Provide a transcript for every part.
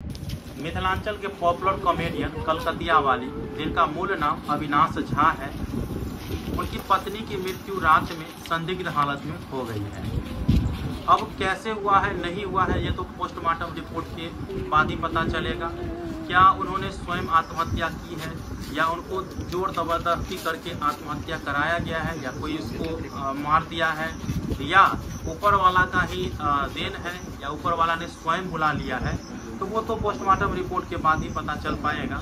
मिथिलांचल के popular comedian कलकतिया वाली, जिनका मूल नाम अविनाश झा है, उनकी पत्नी की मृत्यु रात में संदिग्ध हालत में हो गई है। अब कैसे हुआ है नहीं हुआ है ये तो पोस्टमार्टम रिपोर्ट के बाद ही पता चलेगा। क्या उन्होंने स्वयं आत्महत्या की है या उनको जोर जबरदस्ती करके आत्महत्या कराया गया है या कोई उसको मार दिया है या ऊपर वाला का ही देन है या ऊपर वाला ने स्वयं बुला लिया है, तो वो तो पोस्टमार्टम रिपोर्ट के बाद ही पता चल पाएगा।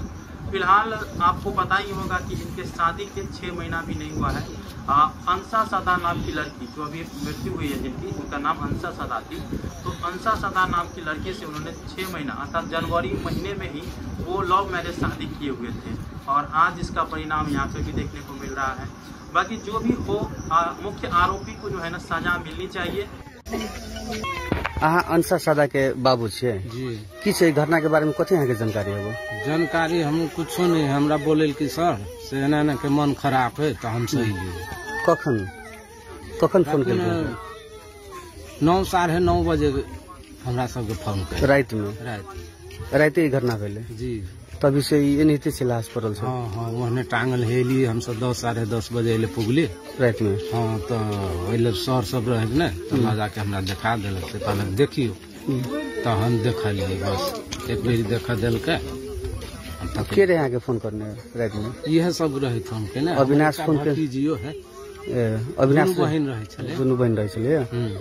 फिलहाल आपको पता ही होगा कि इनके शादी के 6 महीना भी नहीं हुआ है। अंसा सदा नाम की लड़की जो अभी मृत्यु हुई है जिनकी, उनका नाम अंसा सदा थी, तो अंसा सदा नाम की लड़की से उन्होंने 6 महीना अर्थात जनवरी महीने में ही वो लव मैरिज शादी किए हुए थे और आज इसका परिणाम यहाँ पे भी देखने को मिल रहा है। बाकी जो भी हो, मुख्य आरोपी को जो है ना सजा मिलनी चाहिए। अहाँ अंसा सदा के बाबू छे जी, किस घटना के बारे में कथी अहाँ के जानकारी है? जानकारी हम कुछ नहीं, हमरा बोले कि सर से एना के मन खराब है तो हम सही कखन फोन कर 9 साढ़े 9 बजे हमरा सबके फोन कर रात में रात ही घटना भेले जी। तभी से एनाहिते से लाश पड़ल छै। हाँ हाँ, वहने टांगल हेली हम सब 10 साढ़े 10 बजे अले पुगली रात में। हाँ तो अले सर सब रहे ने तो मजा के हमरा देखा देल से पहले देखियो तो हम देखलिए, बस एक बेर देखा देल के के रहे यहाँ के फोन करने रात में? यह सब रहे फोन के ना अविनाश फोन के जियो है अविनाश बहन रहे छले, दुनू बहन रहे छले।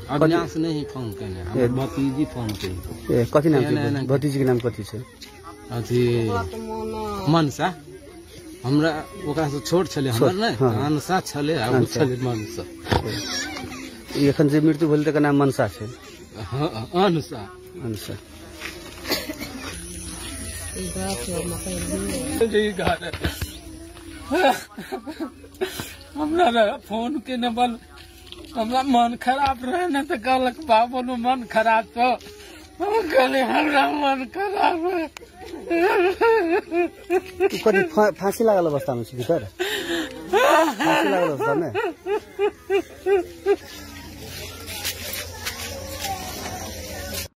अविनाश नहीं फोन केने, हमर भतीजी फोन केने। कथी नाम छै भतीजी के? नाम कथी छै? अथी मनसा, हमरा ओकरा से छोट छले हमर ने मनसा छले आ उ छले मनसा। एखन जे मृत्यु भेल तकर नाम मनसा छै? हां, अनसा अनसा। हमरा फोन के ने बल हमरा मन खराब रहे न तो कहलक बाबू नु मन खराब तो हम कहले हमरा मन खराब है। कथी फांसी लागल अवस्था में छी भीतर? फांसी लागल अवस्था में